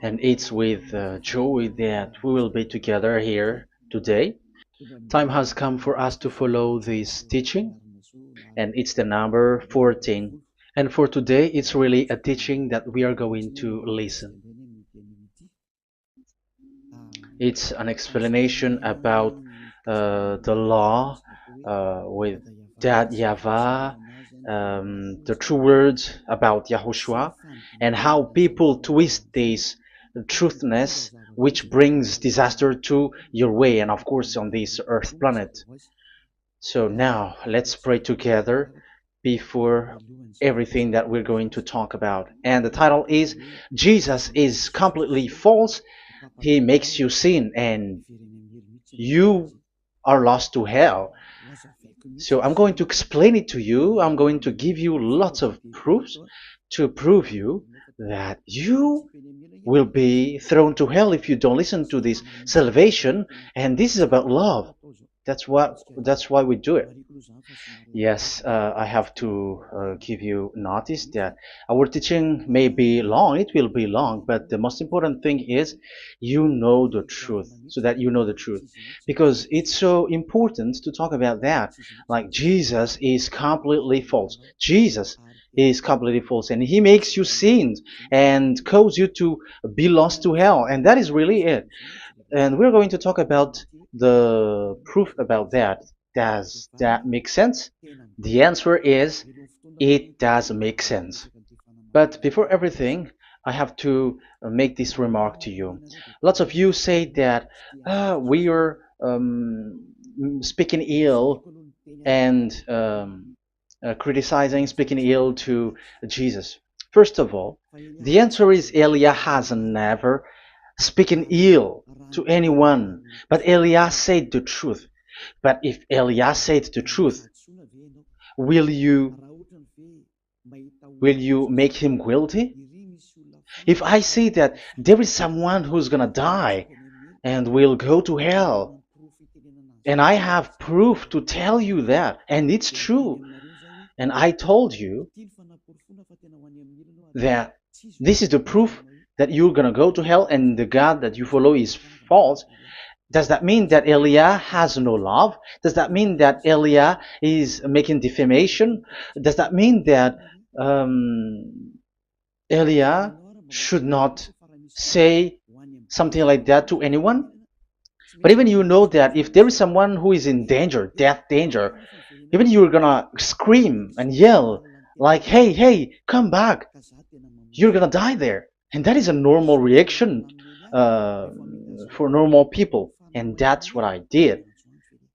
And it's with joy that we will be together here today. Time has come for us to follow this teaching, and it's the number 14. And for today, it's really a teaching that we are going to listen. It's an explanation about the law with that YAHVAH, the true words about YAHOSHUAH, and how people twist this truthness which brings disaster to your way and of course on this earth planet. So now let's pray together before everything that we're going to talk about. And the title is Jesus is completely false. He makes you sin and you are lost to hell. So I'm going to explain it to you. I'm going to give you lots of proofs to prove you that you will be thrown to hell if you don't listen to this salvation. And this is about love. That's why we do it. Yes, I have to give you notice that our teaching may be long, it will be long, but the most important thing is you know the truth, so that you know the truth. Because it's so important to talk about that. Like Jesus is completely false. Jesus is completely false, and he makes you sin and cause you to be lost to hell, and that is really it. And we're going to talk about the proof about that. Does that make sense? The answer is it does make sense. But before everything, I have to make this remark to you. Lots of you say that we are speaking ill and criticizing, speaking ill to Jesus. First of all, the answer is Elia has never speaking ill to anyone, but Elias said the truth. But if Elias said the truth, will you will you make him guilty? If I say that there is someone who's gonna die and will go to hell, and I have proof to tell you that, and it's true, and I told you that this is the proof that you're gonna go to hell and the God that you follow is false, does that mean that Elia has no love? Does that mean that Elia is making defamation? Does that mean that Elia should not say something like that to anyone? But even you know that if there is someone who is in danger, death danger, even you're gonna scream and yell like, hey, hey, come back. You're gonna die there. And that is a normal reaction for normal people. And that's what I did.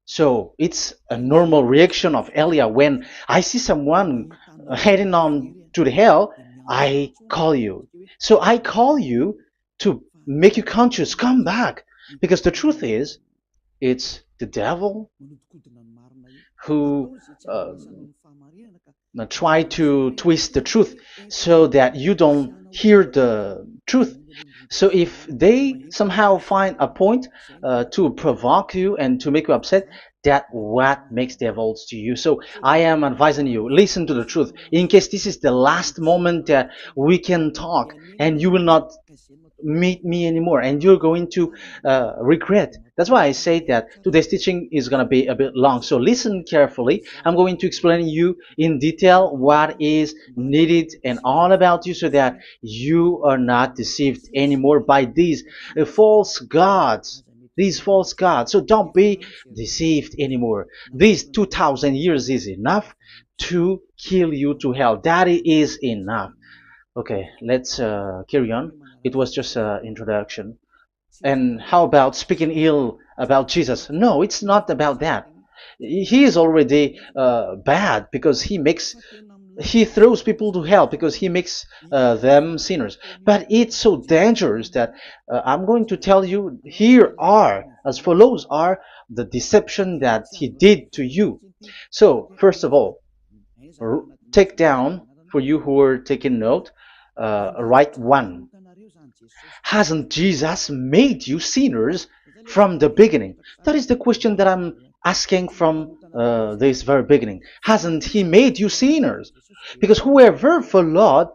So it's a normal reaction of Elia. When I see someone heading on to the hell, I call you. So I call you to make you conscious, come back. Because the truth is, it's the devil who try to twist the truth so that you don't hear the truth. So if they somehow find a point to provoke you and to make you upset, that what makes devils to you. So I am advising you, listen to the truth. In case this is the last moment that we can talk and you will not meet me anymore and you're going to regret. That's why I say that today's teaching is going to be a bit long, so listen carefully. I'm going to explain you in detail what is needed and all about you so that you are not deceived anymore by these false gods, so don't be deceived anymore. These 2000 years is enough to kill you to hell. That is enough. Okay, let's carry on. It was just an introduction. And how about speaking ill about Jesus? No, it's not about that. He is already bad because he throws people to hell because he makes them sinners. But it's so dangerous that I'm going to tell you here are as follows are the deception that he did to you. So first of all, take down for you who are taking note. Write one. Hasn't Jesus made you sinners from the beginning? That is the question that I'm asking from this very beginning. Hasn't he made you sinners? Because whoever followed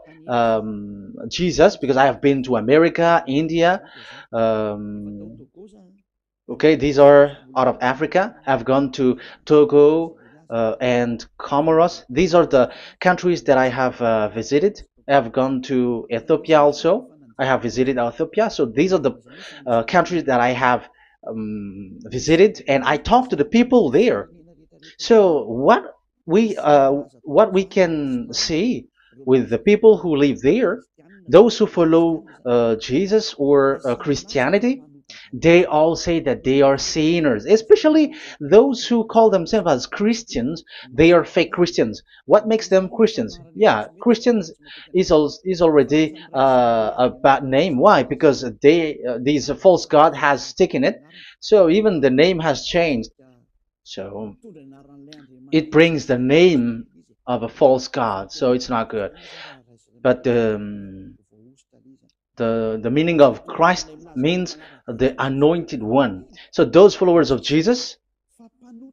Jesus, because I have been to America, India. Okay, these are out of Africa. I've gone to Togo and Comoros. These are the countries that I have visited. I've gone to Ethiopia also. I have visited Ethiopia. So these are the countries that I have visited, and I talked to the people there. So what we can see with the people who live there, those who follow Jesus or Christianity, they all say that they are sinners, especially those who call themselves as Christians. They are fake Christians. What makes them Christians? Yeah, Christians is already a bad name. Why? Because these false god has taken it. So even the name has changed. So it brings the name of a false god. So it's not good. But the meaning of Christ means the anointed one. So those followers of Jesus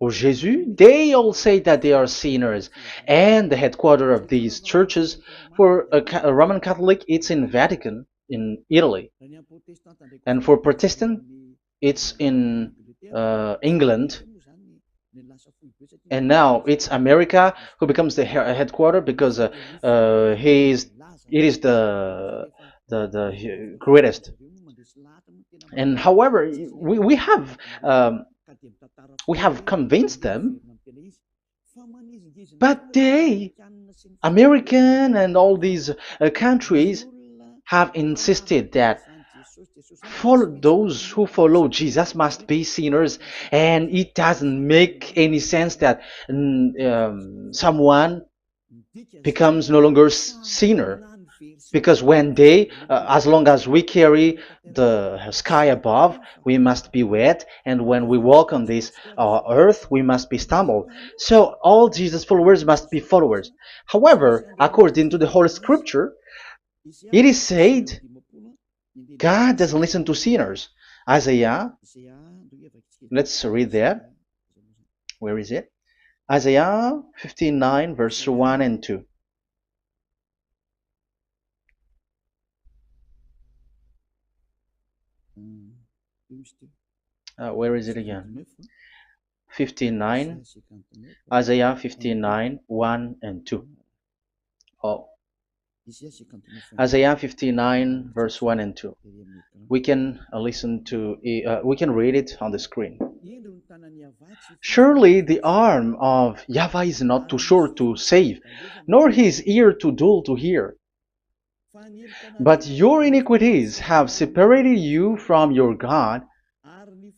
or Jesus, they all say that they are sinners. And the headquarters of these churches for a Roman Catholic, it's in Vatican in Italy, and for Protestant, it's in England. And now it's America who becomes the headquarter because he is it is the greatest. And however, we have we have convinced them, but they, American and all these countries, have insisted that follow those who follow Jesus must be sinners, and it doesn't make any sense that someone becomes no longer sinner, because when they as long as we carry the sky above, we must be wet, and when we walk on this earth, we must be stumbled. So all Jesus followers must be followers. However, according to the Holy Scripture, it is said God doesn't listen to sinners. Isaiah, let's read that. Where is it? Isaiah 59, verse 1 and 2. Where is it again? 59, Isaiah 59, 1 and 2. Oh, Isaiah 59, verse 1 and 2. We can we can read it on the screen. Surely the arm of Yahweh is not too short to save, nor his ear too dull to hear. But your iniquities have separated you from your God.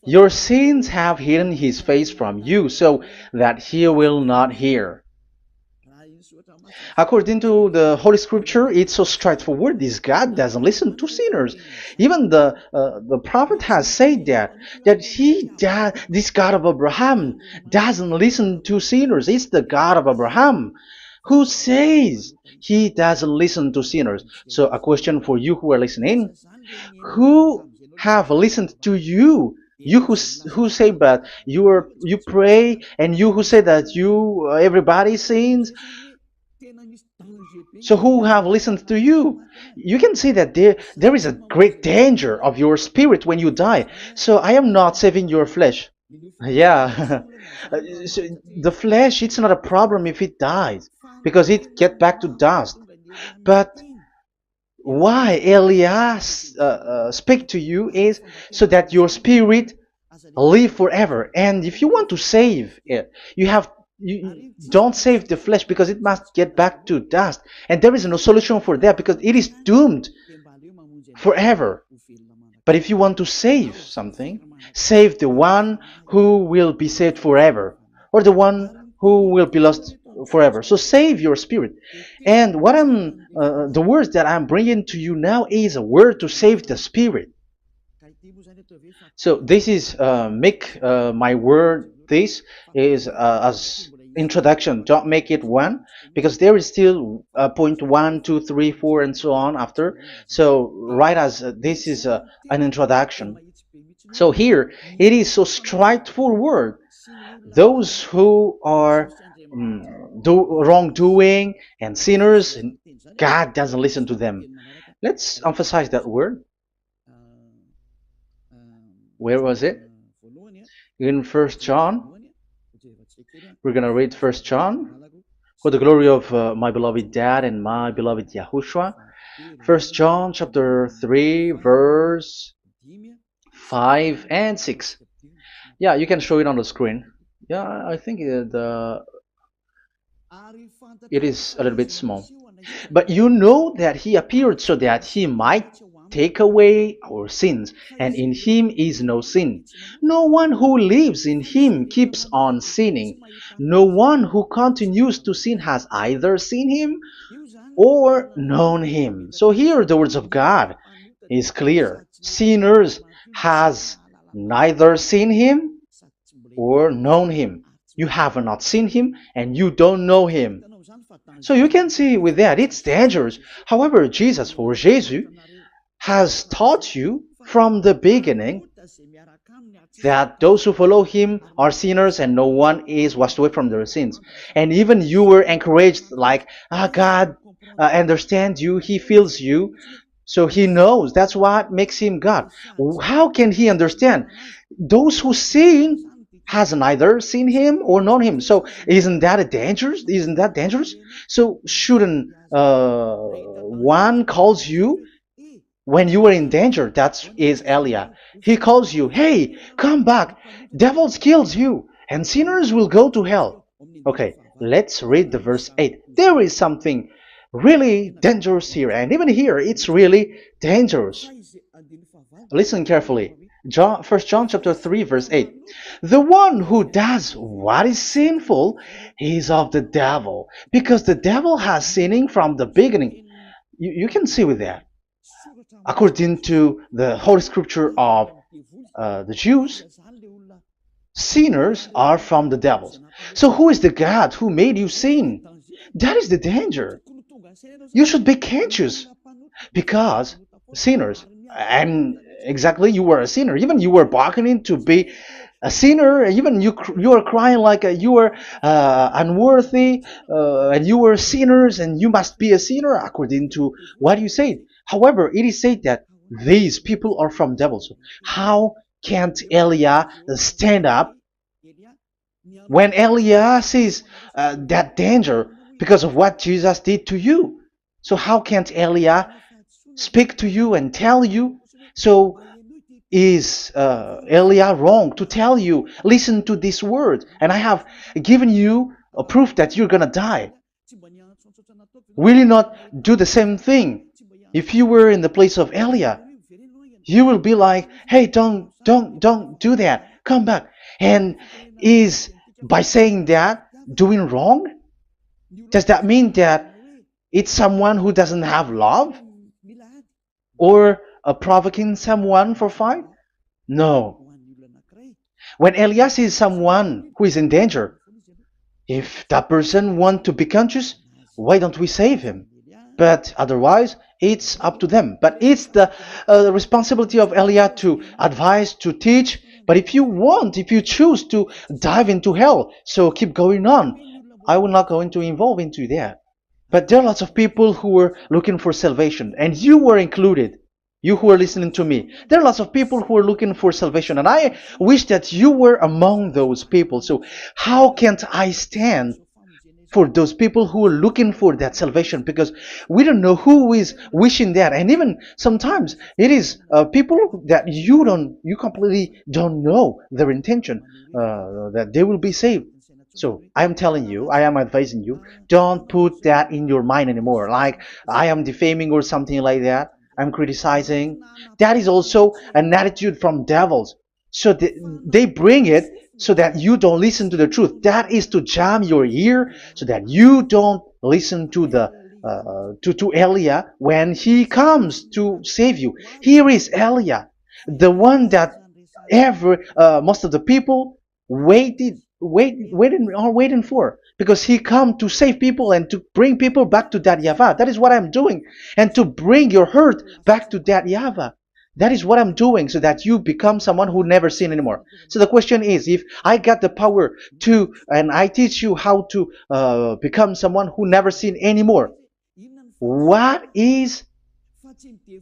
Your sins have hidden his face from you, so that he will not hear. According to the Holy Scripture, it's so straightforward. This God doesn't listen to sinners. Even the prophet has said that this God of Abraham doesn't listen to sinners. It's the God of Abraham who says he doesn't listen to sinners. So a question for you who are listening: who have listened to you? You who say that you pray, and you who say that you everybody sins. So who have listened to you? You can see that there is a great danger of your spirit when you die. So I am not saving your flesh. Yeah. So the flesh, it's not a problem if it dies, because it get back to dust. But why Elias speak to you is so that your spirit live forever. And if you want to save it, you don't save the flesh, because it must get back to dust, and there is no solution for that because it is doomed forever. But if you want to save something, save the one who will be saved forever, or the one who will be lost forever. So save your spirit. And the words that I'm bringing to you now is a word to save the spirit. So this is make my word. This is as introduction. Don't make it one, because there is still point 1, 2, 3, 4, and so on after. So right as this is an introduction. So here it is so straightforward. Those who are do wrongdoing and sinners, and God doesn't listen to them. Let's emphasize that word. Where was it? In First John. We're gonna read First John. For the glory of my beloved Dad and my beloved Yahushua. First John chapter 3 verse 5 and 6. Yeah, you can show it on the screen. Yeah, I think it is a little bit small. But you know that he appeared so that he might take away our sins, and in him is no sin. No one who lives in him keeps on sinning. No one who continues to sin has either seen him or known him. So here the words of God is clear. Sinners has neither seen him or known him. You have not seen him and you don't know him. So you can see with that it's dangerous. However, Jesus or Jesus has taught you from the beginning that those who follow him are sinners and no one is washed away from their sins. And even you were encouraged like, God understands you, he feels you, so he knows. That's what makes him God. How can he understand? Those who sin has neither seen him or known him. So isn't that a dangerous? Isn't that dangerous? So shouldn't one calls you when you are in danger? That is Elia. He calls you, hey, come back. Devils kills you, and sinners will go to hell. Okay, let's read the verse 8. There is something really dangerous here, and even here it's really dangerous. Listen carefully. First John chapter 3 verse 8. The one who does what is sinful is of the devil, because the devil has sinning from the beginning. You can see with that. According to the Holy Scripture of the Jews, sinners are from the devils. So who is the God who made you sin? That is the danger. You should be conscious, because sinners, and exactly you were a sinner. Even you were bargaining to be a sinner. Even you were crying like you were unworthy, and you were sinners, and you must be a sinner according to what you said. However, it is said that these people are from devils. How can't Elia stand up when Elia sees that danger because of what Jesus did to you? So how can't Elia speak to you and tell you? So is Elia wrong to tell you, listen to this word, and I have given you a proof that you're gonna die? Will you not do the same thing? If you were in the place of Elia, you will be like, hey, don't do that, come back. And is by saying that doing wrong? Does that mean that it's someone who doesn't have love, or provoking someone for fight? No. When Elias is someone who is in danger, if that person wants to be conscious, why don't we save him? But otherwise, it's up to them. But it's the responsibility of Elia to advise, to teach. But if you choose to dive into hell, so keep going on. I will not go into involve into that. But there are lots of people who were looking for salvation, and you were included. You who are listening to me, there are lots of people who are looking for salvation, and I wish that you were among those people. So how can't I stand for those people who are looking for that salvation? Because we don't know who is wishing that, and even sometimes it is people that you completely don't know their intention, that they will be saved. So I am telling you, I am advising you, don't put that in your mind anymore, like I am defaming or something like that. I'm criticizing. That is also an attitude from devils. So they bring it so that you don't listen to the truth. That is to jam your ear so that you don't listen to the to Elia when he comes to save you. Here is Elia, the one that most of the people waiting for, because he come to save people and to bring people back to that YAHVAH. That is what I'm doing, and to bring your hurt back to that YAHVAH. That is what I'm doing so that you become someone who never sin anymore. So the question is, if I got the power to, and I teach you how to become someone who never sin anymore, what is,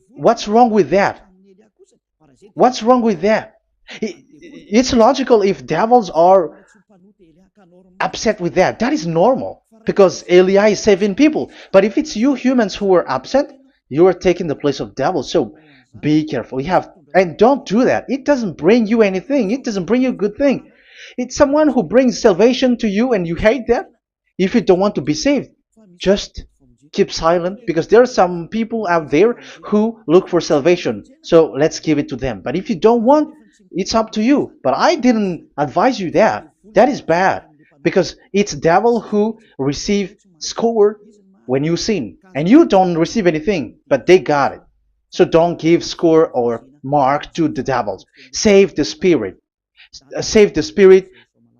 what's wrong with that? What's wrong with that? It's logical if devils are upset with that. That is normal because Eli is saving people. But if it's you humans who are upset, you are taking the place of devils. So be careful. You have, and don't do that. It doesn't bring you anything. It doesn't bring you a good thing. It's someone who brings salvation to you and you hate that. If you don't want to be saved, just keep silent because there are some people out there who look for salvation. So let's give it to them. But if you don't want, it's up to you. But I didn't advise you that. That is bad because it's devil who receive score when you sin and you don't receive anything, but they got it. So don't give score or mark to the devils. Save the spirit. Save the spirit,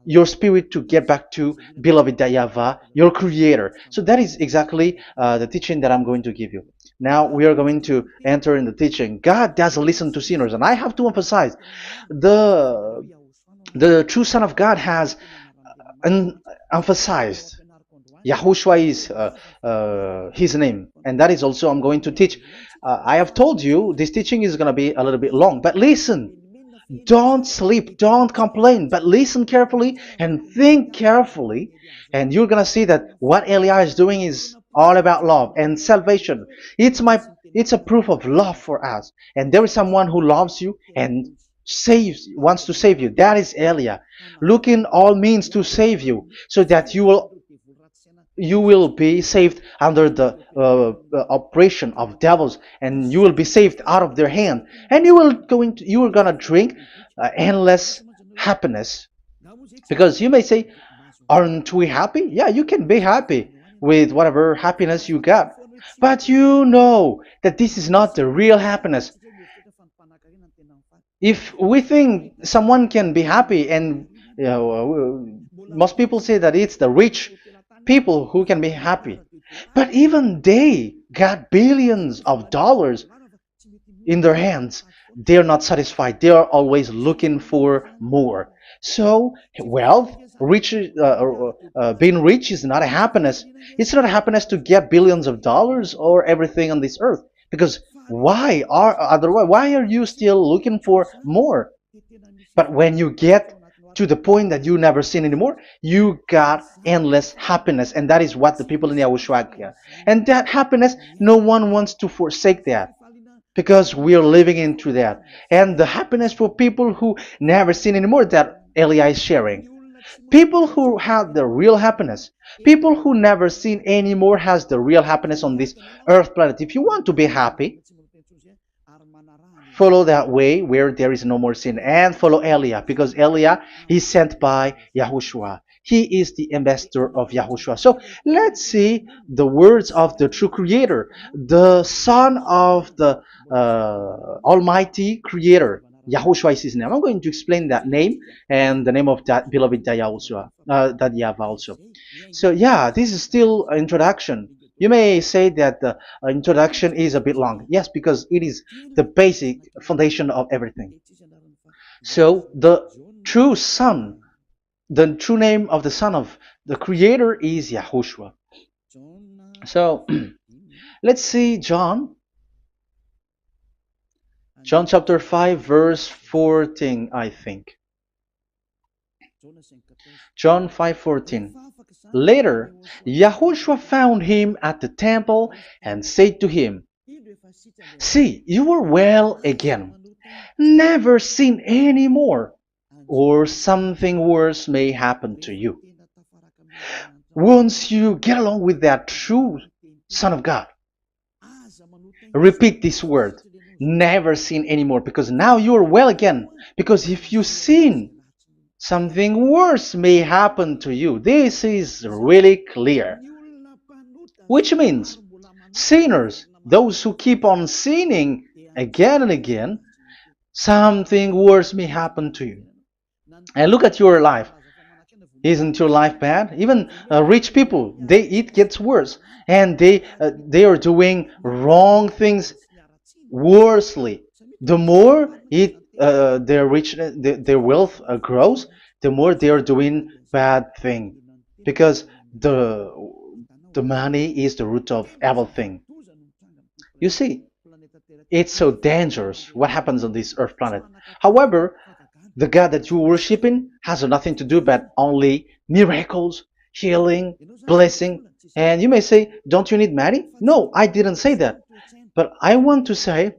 your spirit to get back to beloved YAHVAH, your creator. So that is exactly the teaching that I'm going to give you. Now we are going to enter in the teaching. God doesn't listen to sinners, and I have to emphasize the the true Son of God has emphasized. Yahushua is his name, and that is also I'm going to teach. I have told you this teaching is going to be a little bit long, but listen. Don't sleep, don't complain, but listen carefully and think carefully, and you're gonna see that what Eli is doing is all about love and salvation. It's a proof of love for us, and there is someone who loves you and wants to save you. That is Elia, looking all means to save you, so that you will be saved under the oppression of devils, and you will be saved out of their hand, and you are gonna drink endless happiness. Because you may say, aren't we happy? Yeah, you can be happy with whatever happiness you got, but you know that this is not the real happiness. If we think someone can be happy, and most people say that it's the rich people who can be happy, but even they got billions of dollars in their hands, they're not satisfied. They are always looking for more. So wealth, being rich is not a happiness. It's not a happiness to get billions of dollars or everything on this earth. Because why are you still looking for more? But when you get to the point that you never sin anymore, you got endless happiness, and that is what the people in Yahushua get. And that happiness, no one wants to forsake that because we are living into that. And the happiness for people who never sin anymore that Eli is sharing. People who have the real happiness, people who never sin anymore has the real happiness on this earth planet. If you want to be happy, follow that way where there is no more sin and follow Elia because Elia is sent by Yahushua. He is the ambassador of Yahushua. So let's see the words of the true creator, the son of the almighty creator. Yahushua is his name. I'm going to explain that name and the name of that beloved Yahushua, that YAHVAH also. So yeah, this is still an introduction. You may say that the introduction is a bit long. Yes, because it is the basic foundation of everything. So true son, the true name of the son of the creator is Yahushua. So let's see John chapter 5 verse 14, I think. John 5:14. Later, Yahushua found him at the temple and said to him, "See, you are well again. Never sin any more, or something worse may happen to you." Once you get along with that true Son of God, repeat this word, never sin anymore, because now you are well again. Because if you sin, something worse may happen to you. This is really clear. Which means sinners, those who keep on sinning again and again, something worse may happen to you. And look at your life. Isn't your life bad? Even rich people, it gets worse, and they are doing wrong things worsely. The more their rich, their wealth grows, the more they are doing bad thing, because the the money is the root of everything. You see, it's so dangerous what happens on this earth planet. However, the God that you're worshiping has nothing to do but only miracles, healing, blessing. And you may say, don't you need money? No, I didn't say that. But I want to say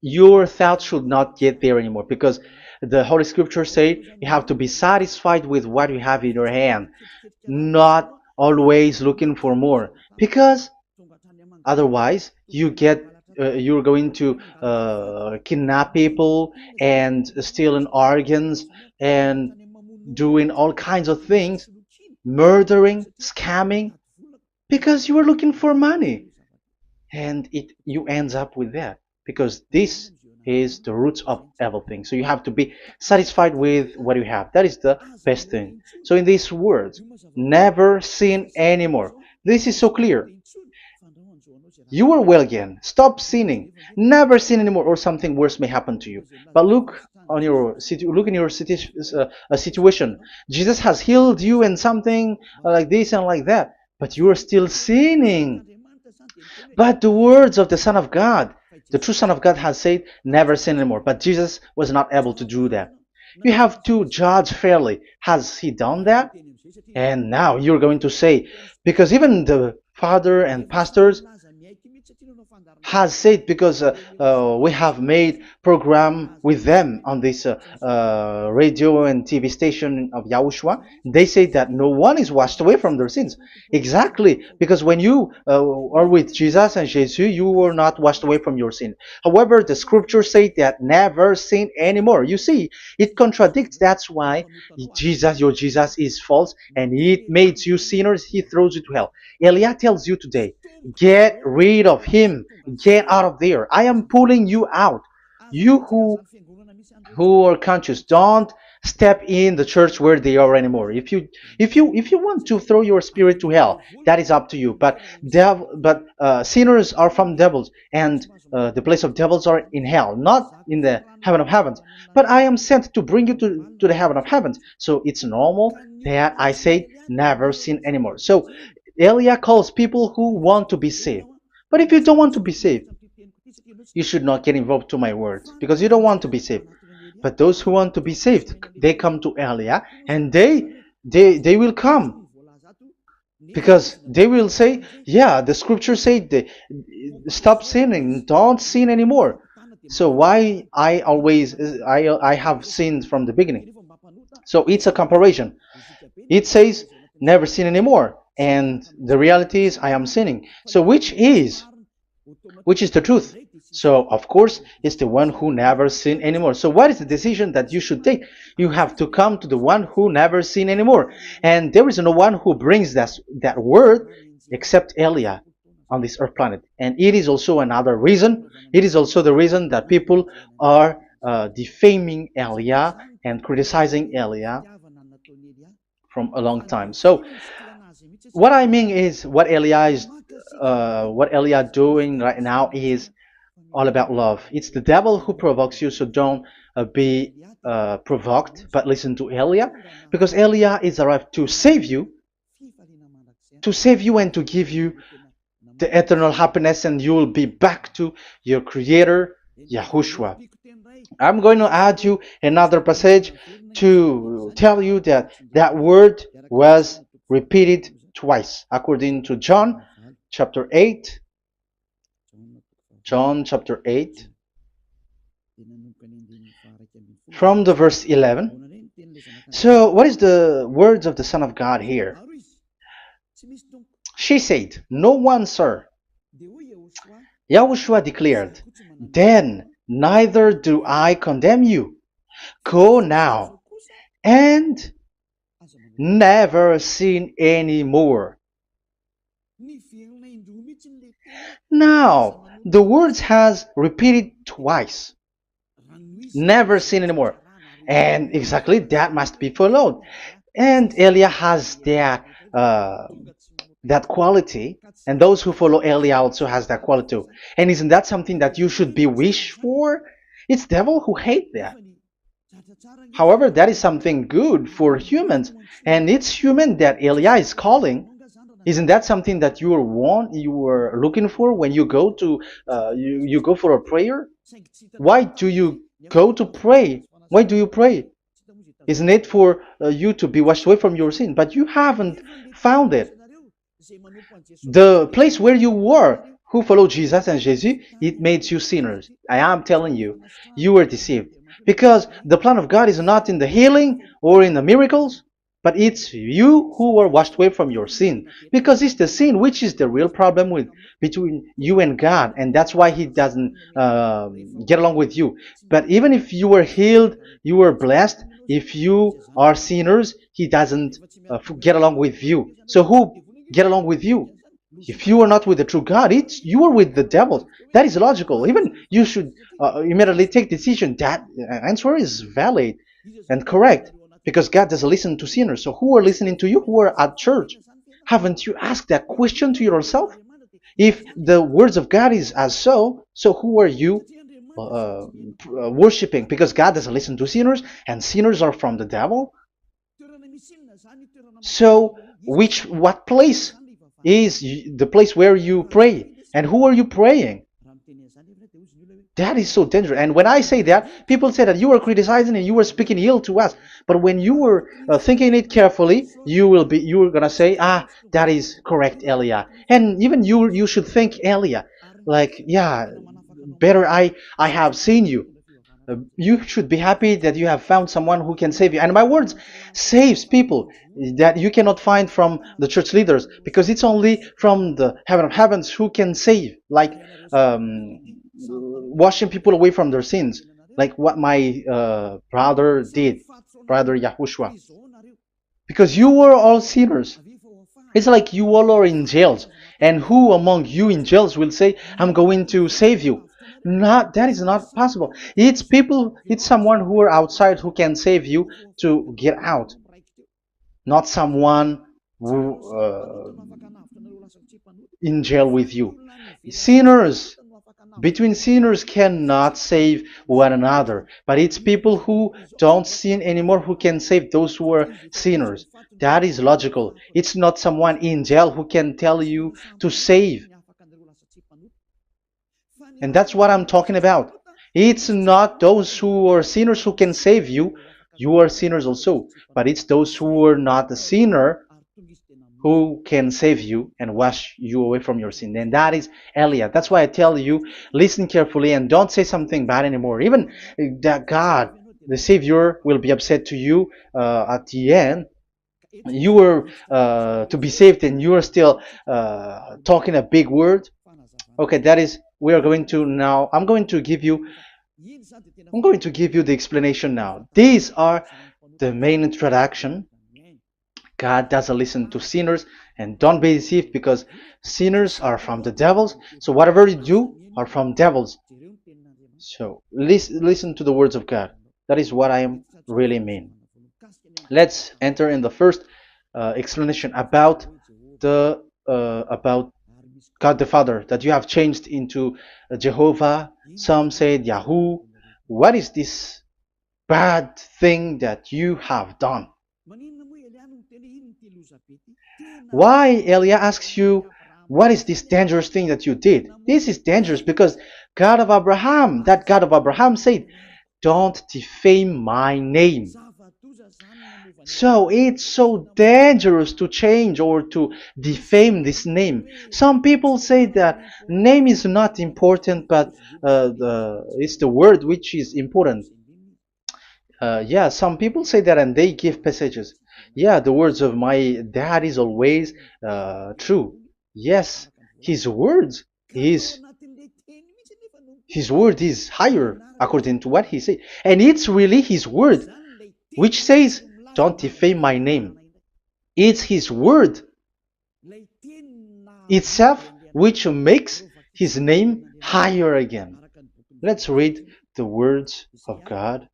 your thoughts should not get there anymore, because the Holy Scriptures say you have to be satisfied with what you have in your hand, not always looking for more, because otherwise you're going to kidnap people and stealing organs and doing all kinds of things, murdering, scamming, because you are looking for money, and it you ends up with that, because this is the roots of everything. So you have to be satisfied with what you have. That is the best thing. So in these words, never sin anymore, this is so clear. You are well again. Stop sinning. Never sin anymore, or something worse may happen to you. But look in your situation. Jesus has healed you and something like this and like that, but you are still sinning. But the words of the Son of God, the true Son of God, has said, never sin anymore. But Jesus was not able to do that. You have to judge fairly. Has he done that? And now you're going to say, because even the father and pastors has said, because we have made program with them on this radio and TV station of Yahushua. They say that no one is washed away from their sins. Exactly, because when you are with Jesus and Jesus, you were not washed away from your sin. However, the scriptures say that never sin anymore. You see, it contradicts. That's why your Jesus is false, and it makes you sinners. He throws you to hell. Elia tells you today, get rid of him. Get out of there. I am pulling you out. You who are conscious, don't step in the church where they are anymore. If you want to throw your spirit to hell, that is up to you. But sinners are from devils, and the place of devils are in hell, not in the heaven of heavens. But I am sent to bring you to the heaven of heavens. So it's normal that I say never sin anymore. So Elia calls people who want to be saved. But if you don't want to be saved, you should not get involved to my words, because you don't want to be saved. But those who want to be saved, they come to Elia, and they will come, because they will say, yeah, the scriptures say stop sinning, don't sin anymore. So why I have sinned from the beginning? So it's a comparison. It says never sin anymore, and the reality is I am sinning. So which is the truth? So of course it's the one who never sin anymore. So what is the decision that you should take? You have to come to the one who never sin anymore, and there is no one who brings that word except Elia on this earth planet. And it is also another reason. It is also the reason that people are defaming Elia and criticizing Elia from a long time. So what I mean is what Elia doing right now is all about love. It's the devil who provokes you, so don't be provoked, but listen to Elia, because Elia is arrived to save you and to give you the eternal happiness, and you will be back to your Creator, Yahushua. I'm going to add you another passage to tell you that that word was repeated twice, according to chapter 8, John chapter 8, from the verse 11. So, what is the words of the Son of God here? She said, no one, sir. Yahushua declared, then neither do I condemn you. Go now and never sin any more. Now, the words has repeated twice. Never sin anymore. And exactly that must be followed. And Elia has that quality, and those who follow Elia also has that quality too. And isn't that something that you should be wish for? It's devil who hate that. However, that is something good for humans, and it's human that Elia is calling. Isn't that something that you were looking for when you go to you go for a prayer? Why do you go to pray? Why do you pray? Isn't it for you to be washed away from your sin? But you haven't found it. The place where you were, who followed Jesus and Jesus, it made you sinners. I am telling you, you were deceived. Because the plan of God is not in the healing or in the miracles, but it's you who were washed away from your sin. Because it's the sin which is the real problem with between you and God, and that's why He doesn't get along with you. But even if you were healed, you were blessed. If you are sinners, He doesn't get along with you. So who get along with you? If you are not with the true God, it's you are with the devil. That is logical. Even you should immediately take decision. That answer is valid and correct because God doesn't listen to sinners. So who are listening to you? Who are at church? Haven't you asked that question to yourself? If the words of God is as so who are you worshiping? Because God doesn't listen to sinners, and sinners are from the devil. So, what place is the place where you pray, and who are you praying? That is so dangerous. And when I say that, people say that you are criticizing and you are speaking ill to us. But when you are thinking it carefully, you are gonna say, ah, that is correct, Elia. And even you should think, Elia, like, yeah, better I have seen you. You should be happy that you have found someone who can save you. And my words saves people that you cannot find from the church leaders because it's only from the heaven of heavens who can save. Like washing people away from their sins, like what my brother did, brother Yahushua. Because you were all sinners. It's like you all are in jails. And who among you in jails will say, I'm going to save you? Not that is not possible. It's people, it's someone who are outside who can save you to get out, not someone who in jail with you. Sinners, between sinners cannot save one another, but it's people who don't sin anymore who can save those who are sinners. That is logical. It's not someone in jail who can tell you to save. And that's what I'm talking about. It's not those who are sinners who can save you. You are sinners also. But it's those who are not a sinner who can save you and wash you away from your sin. And that is Eliah. That's why I tell you, listen carefully and don't say something bad anymore. Even that God, the Savior, will be upset to you at the end. You were to be saved and you are still talking a big word. Okay, that is, we are going to now, I'm going to give you the explanation now. These are the main introduction. God doesn't listen to sinners, and don't be deceived because sinners are from the devils. So whatever you do are from devils. So listen to the words of God. That is what I am really mean. Let's enter in the first explanation about the about God the Father that you have changed into Jehovah. Some said Yahoo. What is this bad thing that you have done? Why Elia asks you, what is this dangerous thing that you did? This is dangerous because God of Abraham, that God of Abraham said, don't defame my name. So it's so dangerous to change or to defame this name. Some people say that name is not important, but it's the word which is important. Yeah, some people say that and they give passages. Yeah, the words of my dad is always true. Yes, his words is his word is higher according to what he said. And it's really his word which says, don't defame my name. It's his word itself which makes his name higher again. Let's read the words of God.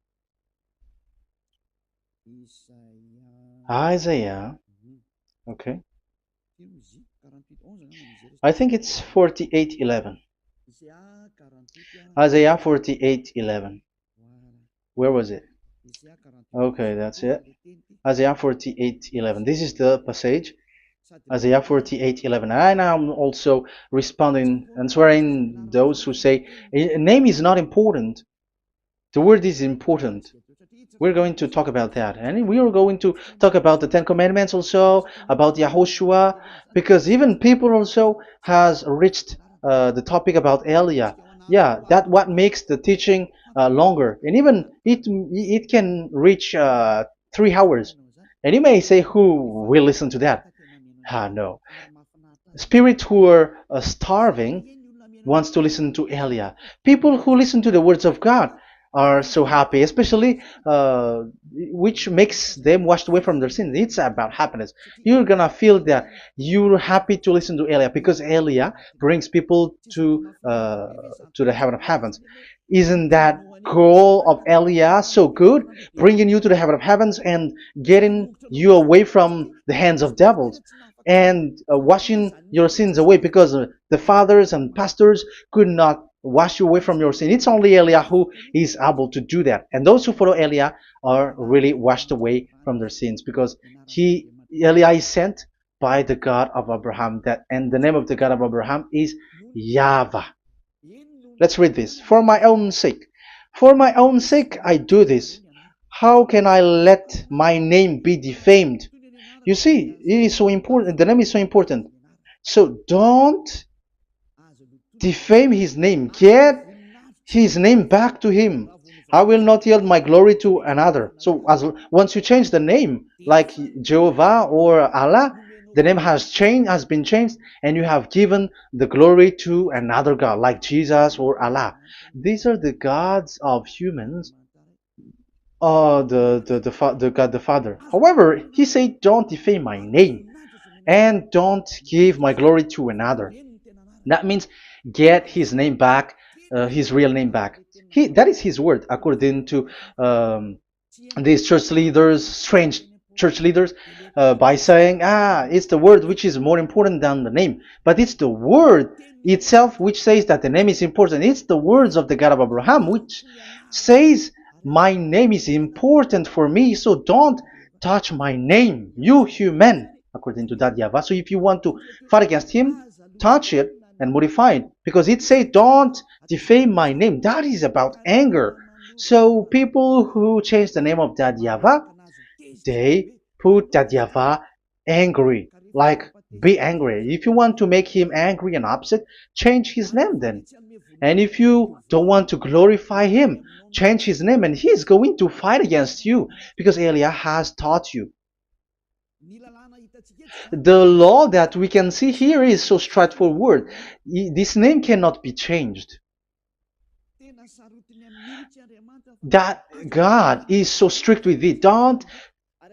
Isaiah, okay. I think it's 48:11. Isaiah 48:11. Where was it? Okay, that's it. Isaiah 48:11. This is the passage. Isaiah 48:11. And I'm also responding, answering those who say a name is not important. The word is important. We're going to talk about that. And we are going to talk about the Ten Commandments also, about Yahushua, because even people also has reached the topic about Elia. Yeah, that what makes the teaching longer. And even it can reach 3 hours. And you may say, who will listen to that? Ah, no. Spirits who are starving wants to listen to Elia. People who listen to the words of God are so happy, especially which makes them washed away from their sins. It's about happiness. You're gonna feel that you're happy to listen to Elia because Elia brings people to the heaven of heavens. Isn't that goal of Elia so good? Bringing you to the heaven of heavens and getting you away from the hands of devils and washing your sins away because the fathers and pastors could not wash you away from your sin. It's only Elia who is able to do that. And those who follow Elia are really washed away from their sins because Elia is sent by the God of Abraham. And the name of the God of Abraham is YAHVAH. Let's read this. For my own sake. For my own sake I do this. How can I let my name be defamed? You see, it is so important. The name is so important. So don't defame his name. Get his name back to him. I will not yield my glory to another. So once you change the name, like Jehovah or Allah, the name has been changed, and you have given the glory to another God, like Jesus or Allah. These are the gods of humans, the God the Father. However, he said, "Don't defame my name, and don't give my glory to another." That means get his name back, his real name back. That is his word, according to these church leaders, strange church leaders, by saying, it's the word which is more important than the name. But it's the word itself which says that the name is important. It's the words of the God of Abraham which says, my name is important for me, so don't touch my name, you human, according to that YAHVAH. So if you want to fight against him, touch it and modify it, because it says don't defame my name. That is about anger. So people who change the name of that YAHVAH, they put that YAHVAH angry, like be angry. If you want to make him angry and upset, change his name then. And if you don't want to glorify him, change his name, and he's going to fight against you, because Elia has taught you. The law that we can see here is so straightforward. This name cannot be changed. That God is so strict with it. Don't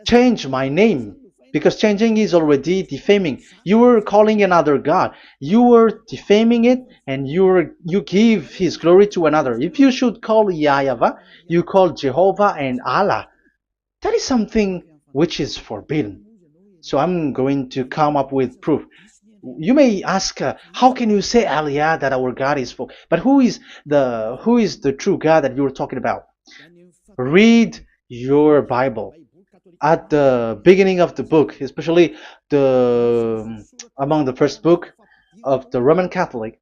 change my name, because changing is already defaming. You are calling another God. You are defaming it, and you give his glory to another. If you should call YAHVAH, you call Jehovah and Allah. That is something which is forbidden. So I'm going to come up with proof. You may ask, how can you say, Aliyah, that our God is full? But who is the true God that you're talking about? Read your Bible. At the beginning of the book, especially among the first book of the Roman Catholic,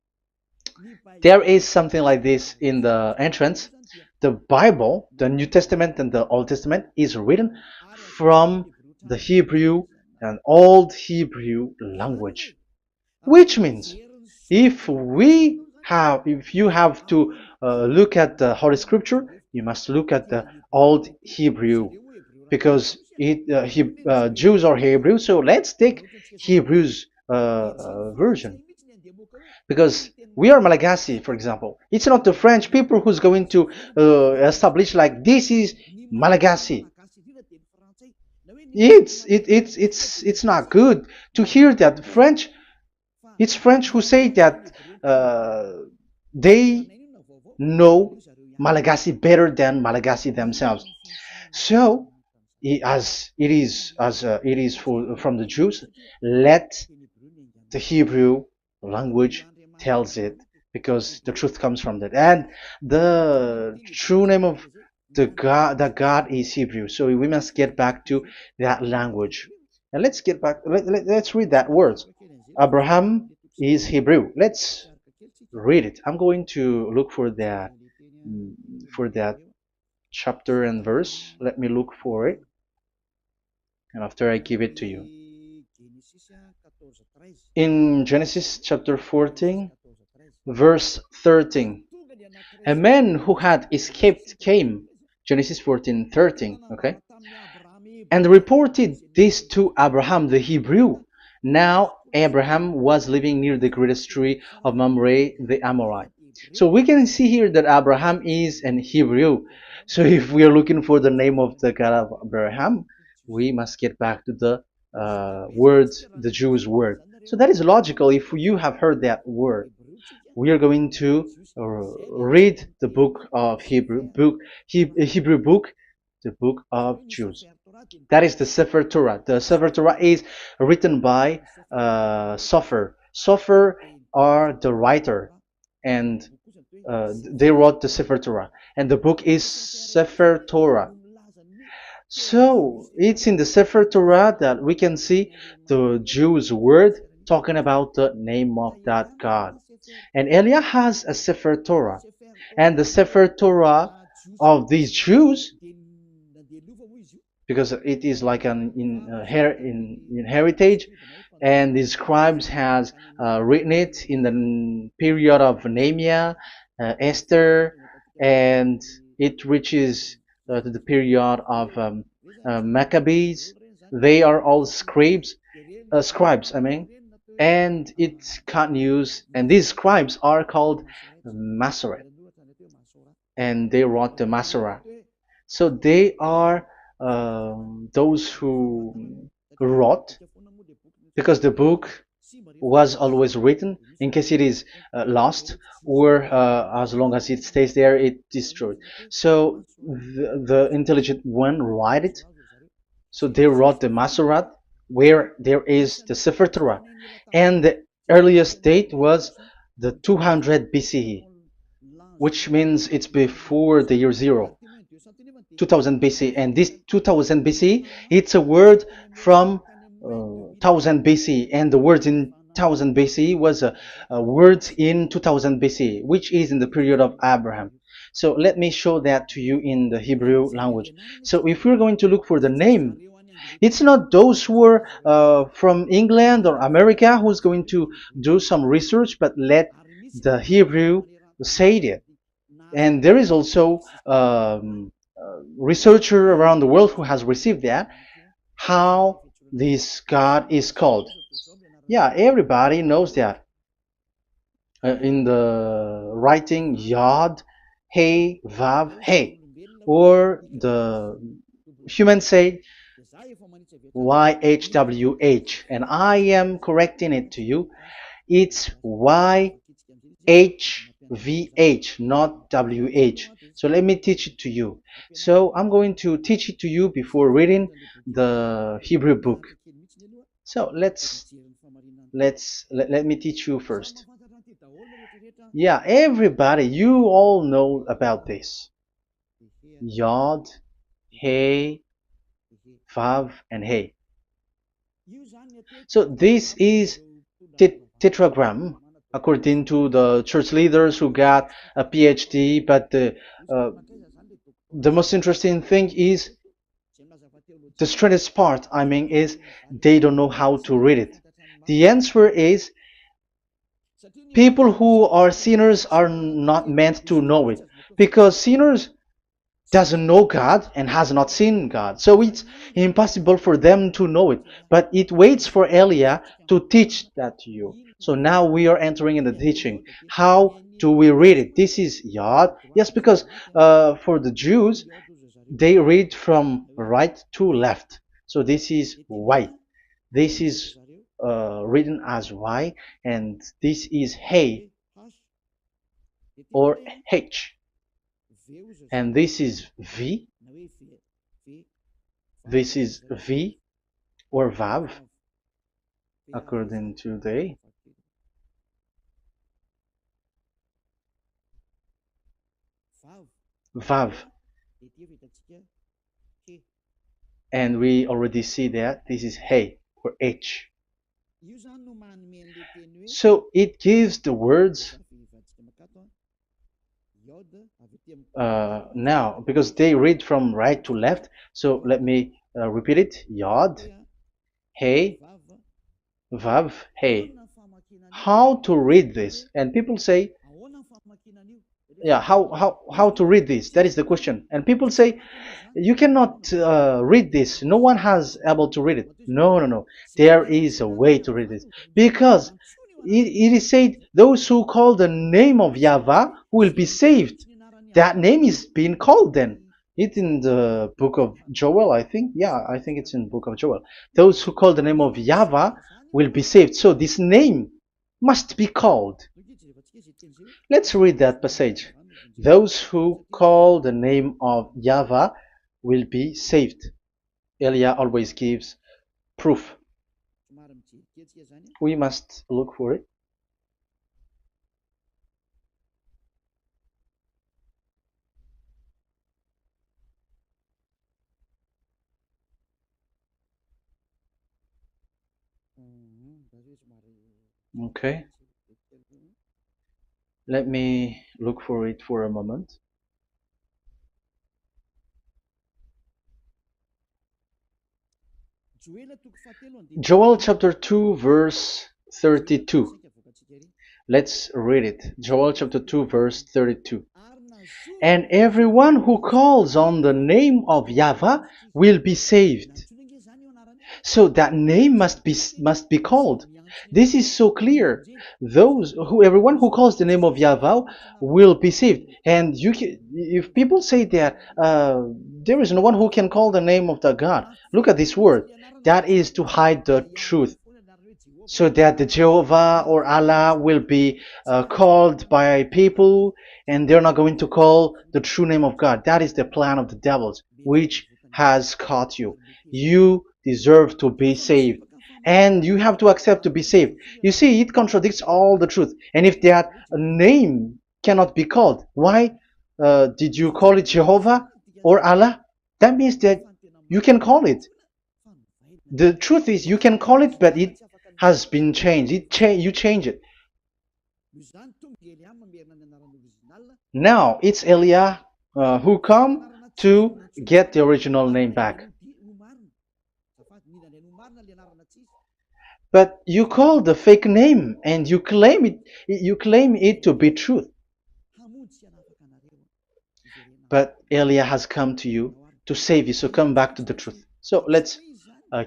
there is something like this in the entrance. The Bible, the New Testament and the Old Testament, is written from the Hebrew and Old Hebrew language, which means if you have to look at the Holy Scripture, you must look at the Old Hebrew, because Jews are Hebrew. So let's take Hebrew's version, because we are Malagasy, for example. It's not the French people who's going to establish like this is Malagasy. It's not good to hear that French. It's French who say that they know Malagasy better than Malagasy themselves. So, as it is from the Jews, let the Hebrew language tells it because the truth comes from that. And the true name of the God is Hebrew. So we must get back to that language. And let's get back. Let's read that word. Abraham is Hebrew. Let's read it. I'm going to look mm, for that chapter and verse. Let me look for it, and after I give it to you. In Genesis chapter 14, verse 13, a man who had escaped came, Genesis 14:13, okay, and reported this to Abraham the Hebrew. Now Abraham was living near the greatest tree of Mamre the Amorite. So we can see here that Abraham is an Hebrew. So if we are looking for the name of the God of Abraham, we must get back to the word, the Jews' word. So that is logical. If you have heard that word, we are going to read the book of Hebrew book, the book of Jews. That is the Sefer Torah. The Sefer Torah is written by Sofer. Sofer are the writer, and they wrote the Sefer Torah, and the book is Sefer Torah. So it's in the Sefer Torah that we can see the Jews' word talking about the name of that God. And Elia has a Sefer Torah, and the Sefer Torah of these Jews, because it is like an in heritage, and the scribes has written it in the period of Nehemiah, Esther, and it reaches to the period of Maccabees. They are all scribes, I mean, and it continues, and these scribes are called Masoret, and they wrote the Masorah. So they are those who wrote, because the book was always written in case it is lost, or as long as it stays there, it destroyed. So the intelligent one write it. So they wrote the Masorat, where there is the Sefer Torah, and the earliest date was the 200 BCE, which means it's before the year zero. 2000 BC, and this 2000 BC, it's a word from 1000 BC, and the word in 1000 BC was a word in 2000 BC, which is in the period of Abraham. So let me show that to you in the Hebrew language. So if we're going to look for the name, it's not those who are from England or America who's going to do some research, but let the Hebrew say it. And there is also researcher around the world who has received that, how this God is called. Yeah, everybody knows that. In the writing Yod, Hey, Vav, Hey, or the human say YHWH, and I am correcting it to you. It's YHVH, not WH. So let me teach it to you. So I'm going to teach it to you before reading the Hebrew book. So let me teach you first. Yeah, everybody, you all know about this. Yod, Hey, Vav, and Hey. So this is tetragram, according to the church leaders who got a PhD. But the most interesting thing is, the strangest part, I mean, is they don't know how to read it. The answer is, people who are sinners are not meant to know it, because sinners doesn't know God and has not seen God. So it's impossible for them to know it. But it waits for Elia to teach that to you. So now we are entering in the teaching. How do we read it? This is Yod. Yes, because for the Jews, they read from right to left. So this is Y. This is written as Y, and this is Hey or H. And this is V. This is V or Vav, according to they. Vav. And we already see that this is Hey or H. So it gives the words now because they read from right to left. So let me repeat it. Yod, Hey, Vav, Hey. How to read this? And people say, yeah, how to read this? That is the question. And people say, you cannot read this. No one has able to read it. No, no, no. There is a way to read this because it is said those who call the name of Yahweh will be saved. That name is being called then. It's in the book of Joel, I think. Yeah, I think it's in the book of Joel. Those who call the name of Yahweh will be saved. So this name must be called. Let's read that passage. Those who call the name of Yahweh will be saved. Elia always gives proof. We must look for it. Okay. Let me look for it for a moment. Joel chapter 2 verse 32. Let's read it. Joel chapter 2 verse 32. And everyone who calls on the name of Yahweh will be saved. So that name must be called. This is so clear. Everyone who calls the name of Yahweh will be saved. And if people say that there is no one who can call the name of the God, look at this word. That is to hide the truth, so that the Jehovah or Allah will be called by people, and they're not going to call the true name of God. That is the plan of the devils, which has caught you. You deserve to be saved, and you have to accept to be saved. You see, it contradicts all the truth. And if that name cannot be called, why did you call it Jehovah or Allah? That means that you can call it. The truth is, you can call it, but it has been changed. You change it. Now it's Elia who come to get the original name back. But you call the fake name and you claim it. You claim it to be truth. But Elia has come to you to save you. So come back to the truth. So let's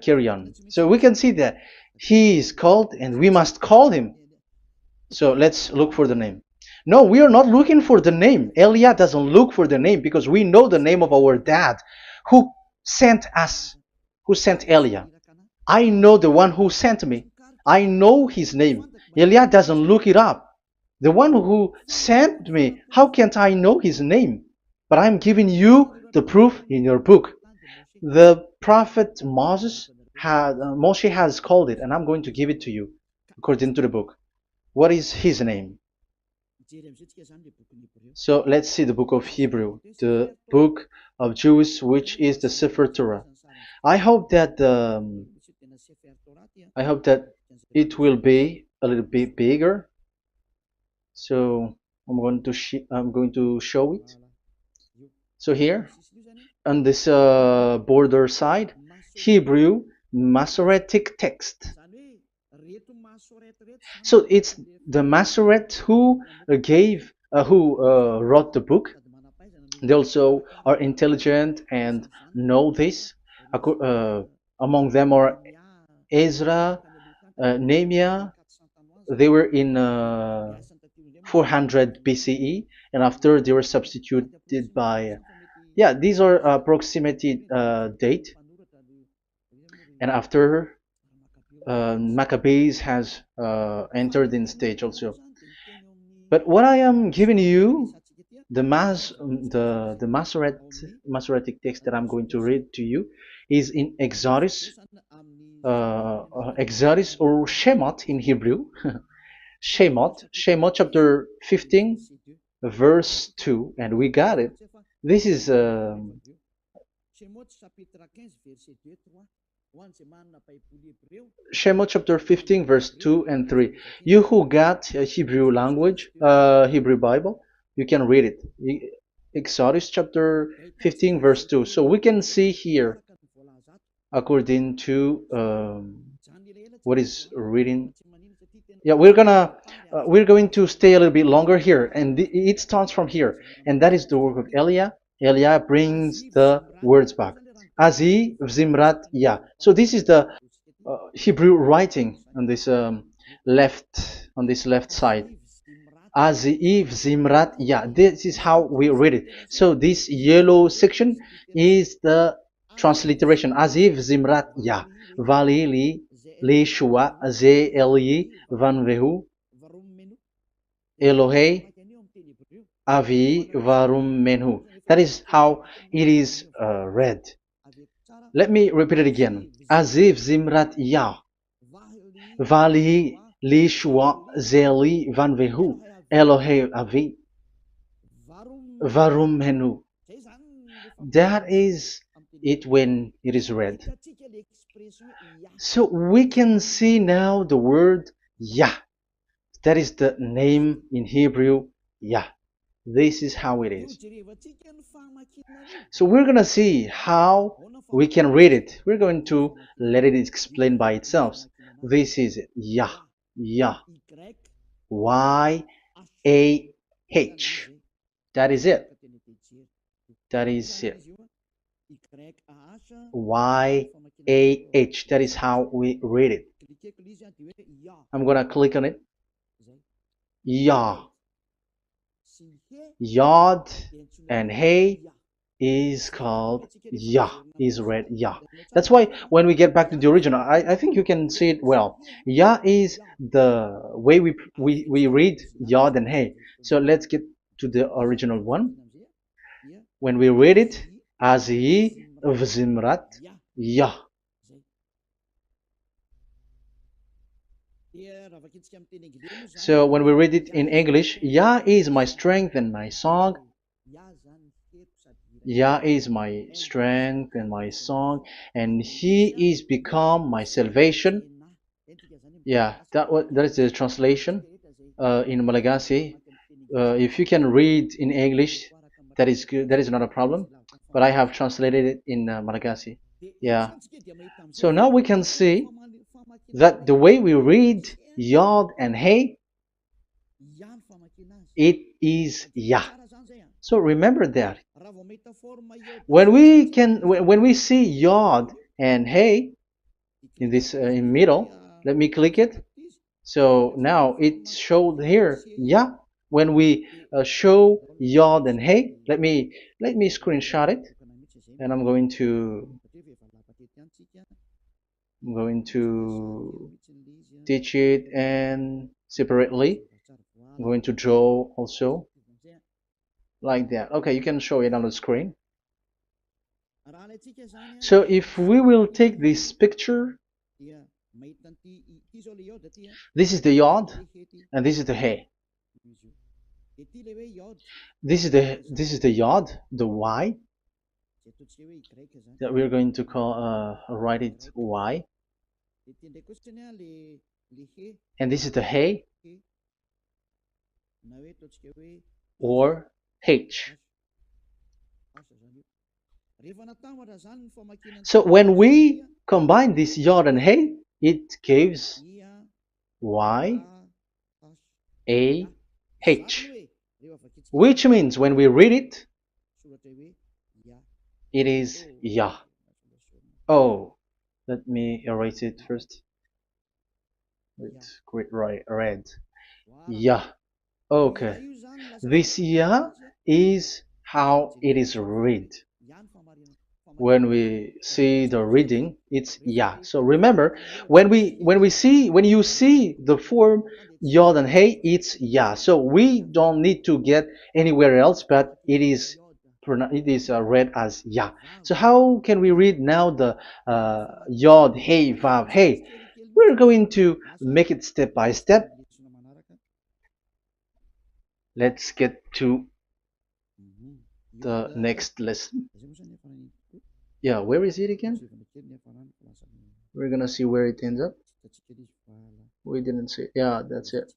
carry on. So we can see that he is called and we must call him. So let's look for the name. No, we are not looking for the name. Elia doesn't look for the name because we know the name of our dad who sent us, who sent Elia. I know the one who sent me. I know his name. Elia doesn't look it up. The one who sent me, how can't I know his name? But I'm giving you the proof in your book. The prophet Moshe has called it, and I'm going to give it to you according to the book. What is his name? So let's see the book of Hebrew, the book of Jews, which is the Sefer Torah. I hope that it will be a little bit bigger. So I'm going to show it. So here on this border side, Hebrew Masoretic text. So it's the Masoret who wrote the book. They also are intelligent and know this. Among them are Ezra, Nehemiah. They were in 400 BCE, and after they were substituted by, these are approximated date. And after Maccabees has entered in stage also. But what I am giving you, the Masoretic text that I'm going to read to you, is in Exodus, Exodus or Shemot in Hebrew, Shemot chapter 15, verse 2, and we got it. This is Shemot chapter 15, verse 2 and 3. You who got a Hebrew language, Hebrew Bible, you can read it. Exodus chapter 15, verse 2. So we can see here, according to what is reading. Yeah, we're going to stay a little bit longer here, and it starts from here, and that is the work of Eliah. Eliah brings the words back. Azi Zimrat Ya. So this is the Hebrew writing on this left side. Aziv Zimrat Ya. This is how we read it. So this yellow section is the transliteration. Aziv Zimrat Ya. Vali li shua ze eli van vehu Elohei avi varum menhu. That is how it is read. Let me repeat it again. Aziv Zimrat Ya. Vali li shua ze eli van vehu Elohei avi varum menhu. That is it when it is read. So we can see now the word Yah. That is the name in Hebrew, Yah. This is how it is. So we're going to see how we can read it. We're going to let it explain by itself. This is it. Yah. Yah. Y-A-H. That is it. That is it. Y-A-H. That is how we read it. I'm going to click on it. Yah. Yod and Hey is called Yah, is read Yah. That's why when we get back to the original, I think you can see it well. Yah is the way we read Yod and Hey. So let's get to the original one. When we read it, Azi Vzimrat Yah. So when we read it in English, Yah is my strength and my song. Yah is my strength and my song, and He is become my salvation. Yeah, that is the translation in Malagasy. If you can read in English, that is good. That is not a problem. But I have translated it in Malagasy. Yeah. So now we can see that the way we read Yod and Hey, it is Yah. So remember that. When we see Yod and Hey in this in middle, let me click it. So now it showed here Yah. When we show Yod and Hey, let me screenshot it, and I'm going to teach it and separately. I'm going to draw also like that. Okay, you can show it on the screen. So if we will take this picture, this is the Yod and this is the Hey. This is the Yod, the Y, that we're going to call write it Y. And this is the Hey or H. So when we combine this Yod and Hey, it gives Y A H, which means when we read it, it is Yah. Oh, let me erase it first with great red. Yah. Okay, this Yah is how it is read. When we see the reading, it's Yah. So remember, when you see the form Yod and Hey, it's Yah. So we don't need to get anywhere else, but it is read as Yah. So how can we read now the Yod, Hey, Vav, Hey? We're going to make it step by step. Let's get to the next lesson. Yeah, where is it again? We're gonna see where it ends up. We didn't see. Yeah, that's it.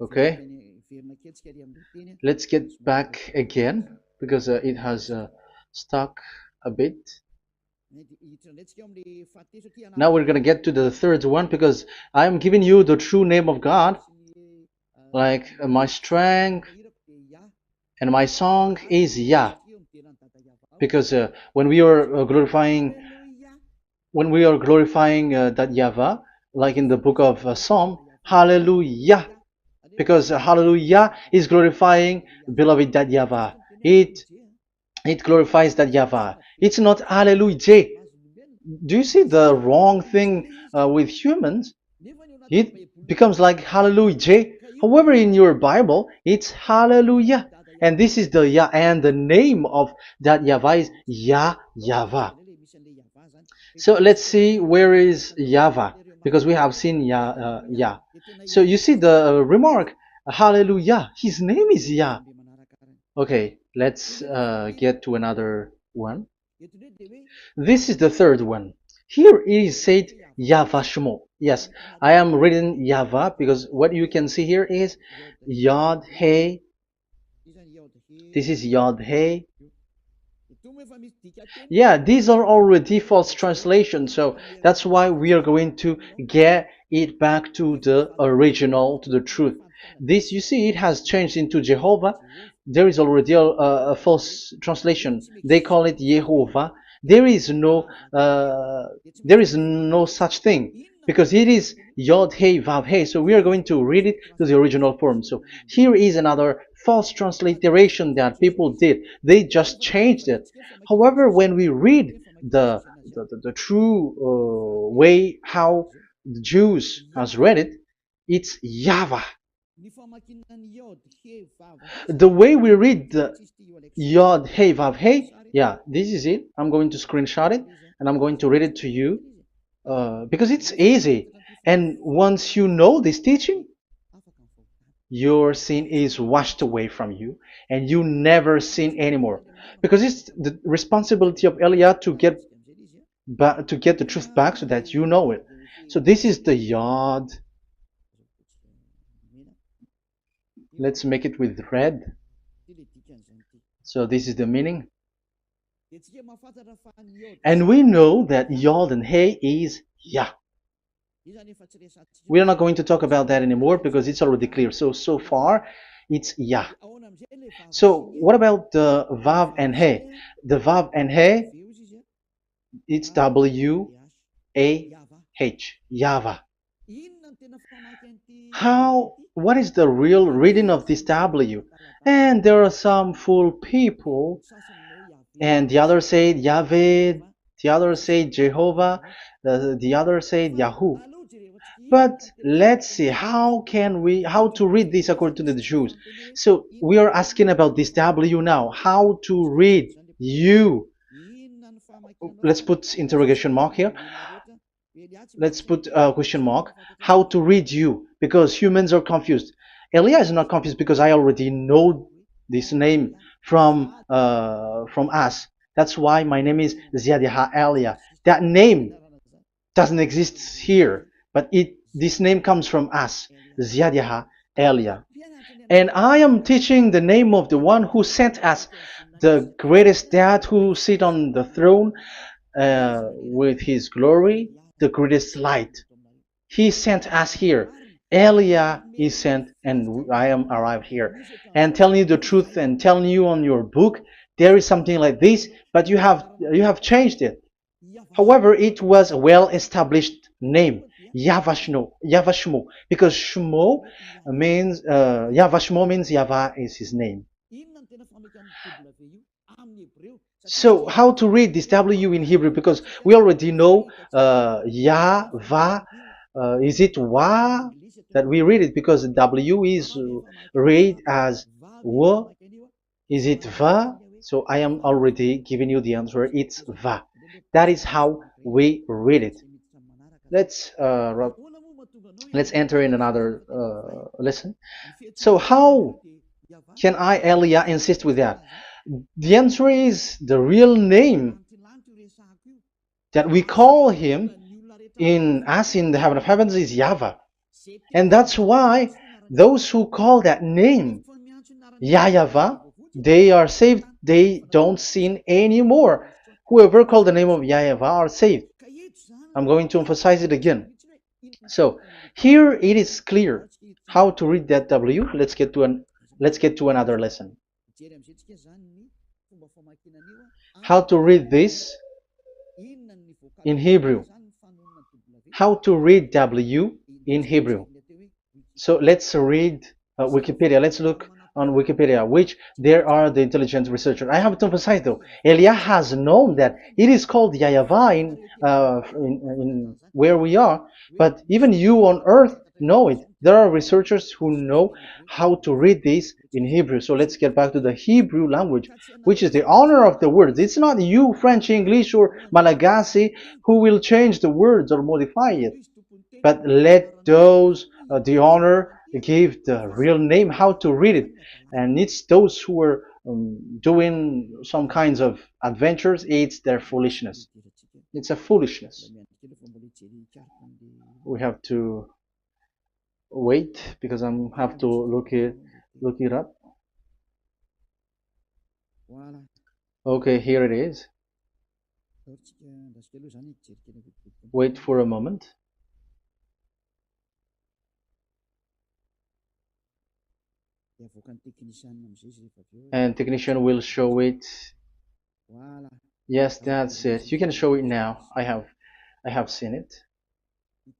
Okay. Let's get back again because it has stuck a bit. Now we're gonna get to the third one because I'm giving you the true name of God, like my strength and my song is Yah, because when we are glorifying that Yahvah, like in the book of Psalm, Hallelujah, because Hallelujah is glorifying beloved that Yahvah. It glorifies that Yahvah. It's not Hallelujah. Do you see the wrong thing with humans? It becomes like Hallelujah. However, in your Bible, it's Hallelujah. And this is the Yah, and the name of that Yahvah is Yahvah. So let's see where is Yahvah, because we have seen Yah. So you see the remark, Hallelujah, his name is Yah. Okay, let's get to another one. This is the third one. Here it is said YAHVAH. Yes, I am reading Yahvah because what you can see here is Yod Hey. This is Yod Hey. Yeah, these are already false translations, so that's why we are going to get it back to the original, to the truth. This, you see, it has changed into Jehovah. There is already a false translation. They call it Yehovah. There is no, there is no such thing because it is Yod Hey Vav Hey. So we are going to read it to the original form. So here is another false transliteration that people did. They just changed it. However, when we read the true way how the Jews has read it, it's Yahvah. The way we read the Yod Hey Vav Hey, yeah, this is it. I'm going to screenshot it and I'm going to read it to you because it's easy. And once you know this teaching, your sin is washed away from you and you never sin anymore, because it's the responsibility of Elia to get the truth back so that you know it. So this is the Yod. Let's make it with red. So this is the meaning. And we know that Yod and Hey is Yah. We are not going to talk about that anymore because it's already clear. So far, it's Yah. So what about the Vav and He? The Vav and He, it's W-A-H, Yahvah. What is the real reading of this W? And there are some fool people, and the others say Yahweh, the others say Jehovah, the others say Yahoo. But let's see how to read this according to the Jews. So we are asking about this W now. How to read you? Let's put interrogation mark here. Let's put a question mark. How to read you? Because humans are confused. Elia is not confused because I already know this name from us. That's why my name is Ziadiha Elia. That name doesn't exist here, but this name comes from us, Ziadiha Elia. And I am teaching the name of the one who sent us, the greatest dad who sit on the throne with his glory, the greatest light. He sent us here. Elia is sent, and I am arrived here. And telling you the truth and telling you on your book, there is something like this, but you have changed it. However, it was a well-established name, YAHVAH, because Shmo means YAHVAH means Yahvah is his name. So how to read this W in Hebrew? Because we already know Yahvah. Is it Wa that we read it? Because W is read as W. Is it Va? So I am already giving you the answer. It's Va. That is how we read it. Let's enter in another lesson. So how can I, Elia, insist with that? The answer is the real name that we call him in as in the heaven of heavens is YAHVAH. And that's why those who call that name YAHVAH, they are saved. They don't sin anymore. Whoever called the name of YAHVAH are saved. I'm going to emphasize it again. So here it is clear how to read that W. Let's get to another lesson. How to read this in Hebrew. How to read W in Hebrew. So let's read Wikipedia. Let's look on Wikipedia, which there are the intelligent researchers. I have to emphasize though, Elia has known that it is called YAHVAH in where we are, but even you on earth know it. There are researchers who know how to read this in Hebrew. So let's get back to the Hebrew language, which is the honor of the words. It's not you, French, English, or Malagasy, who will change the words or modify it. But let those the honor give the real name how to read it, and it's those who are doing some kinds of adventures. It's their foolishness. It's a foolishness. We have to wait because I have to look it up. Okay, here it is. Wait for a moment. And technician will show it. Yes, that's it. You can show it now. I have seen it.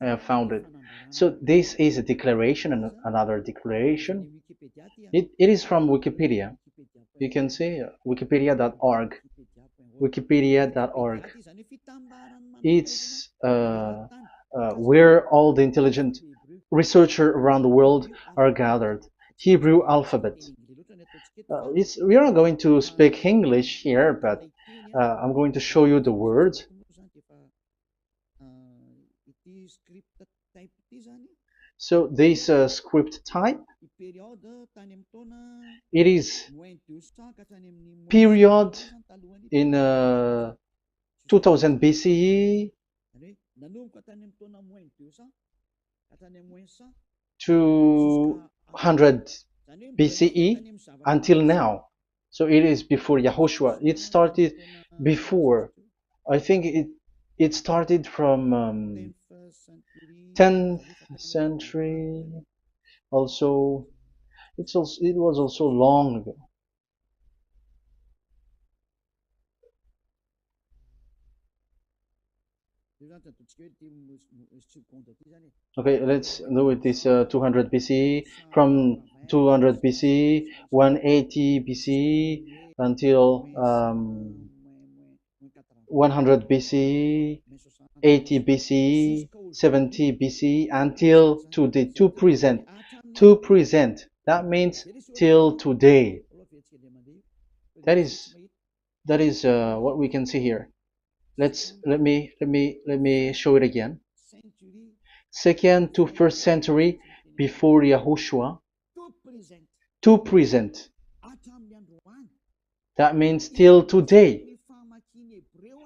I have found it. So this is a declaration and another declaration. It is from Wikipedia. You can see wikipedia.org. Wikipedia.org. It's where all the intelligent researchers around the world are gathered. Hebrew alphabet. We are not going to speak English here, but I'm going to show you the words. So this script type, it is period in 2000 BCE to 100 BCE until now. So it is before Yahushua. It started before. I think it started from 10th century. Also, it was also long ago. Okay, let's do with this 200 BCE. From 200 BCE, 180 BCE until 100 BCE, 80 BCE, 70 BCE until today, to present. To present. That means till today. That is what we can see here. Let me show it again. Second to first century before Yahushua. To present. That means till today.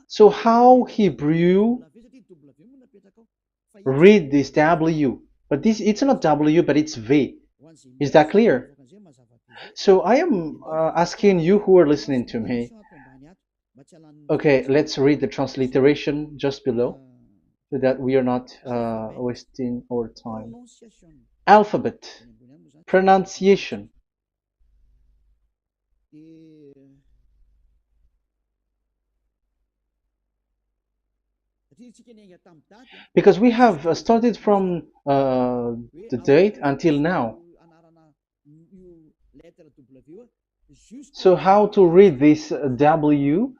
So how Hebrew read this W? But it's not W, but it's V. Is that clear? So I am asking you who are listening to me. Okay, let's read the transliteration just below so that we are not wasting our time. Alphabet, pronunciation. Because we have started from the date until now. So how to read this W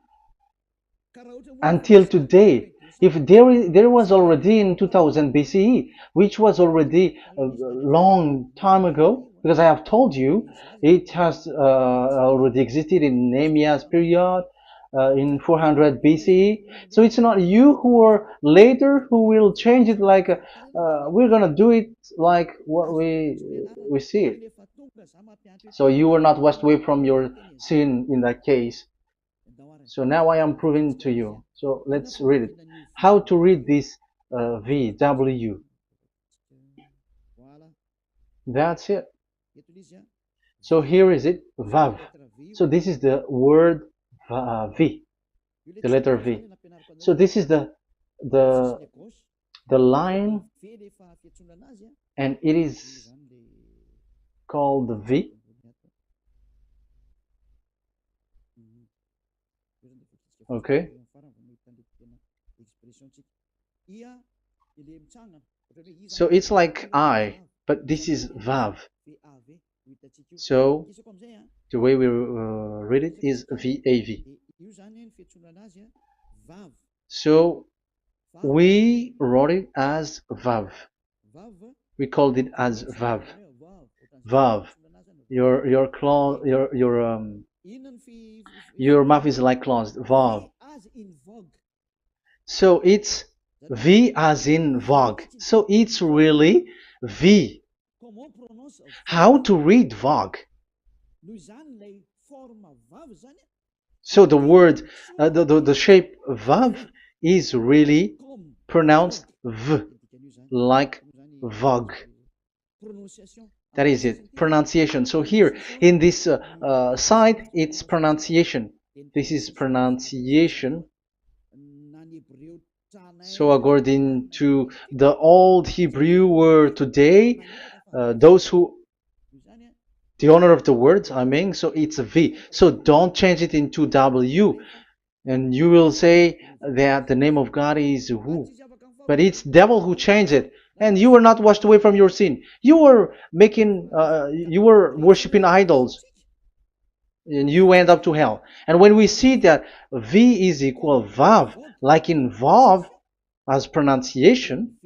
until today? If there was already in 2000 BCE, which was already a long time ago, because I have told you it has already existed in Nehemiah's period, in 400 BCE. So it's not you who are later who will change it like we're gonna do it like what we see it. So you were not washed away from your sin in that case. So now I am proving to you. So let's read it. How to read this V, W? That's it. So here is it, Vav. So this is the word V, the letter V. So this is the the line, and it is called the V. Okay. So it's like I, but this is Vav. So the way we read it is VAV. So we wrote it as Vav. We called it as Vav. Vav. Your claw, your mouth is like closed. Vav. So it's V as in Vogue. So it's really V. How to read Vogue? So the word, the shape Vav is really pronounced V, like Vogue. That is it, pronunciation. So here in this side, it's pronunciation. This is pronunciation. So according to the old Hebrew word today, those who, the owner of the words, I mean, so it's a V. So don't change it into W. And you will say that the name of God is who? But it's devil who changed it. And you were not washed away from your sin. You were you were worshiping idols. And you went up to hell. And when we see that V is equal Vav, like in Vav as pronunciation,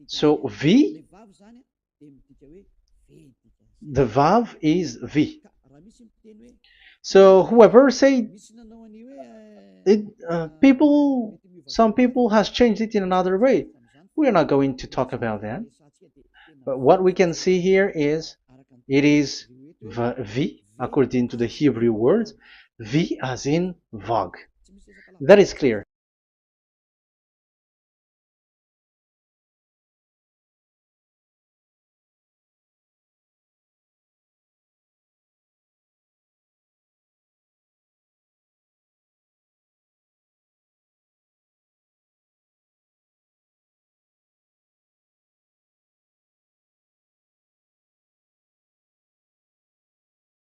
so V, the Vav is V. So whoever say it, some people has changed it in another way. We are not going to talk about that. But what we can see here is it is V according to the Hebrew words, V as in Vogue. That is clear.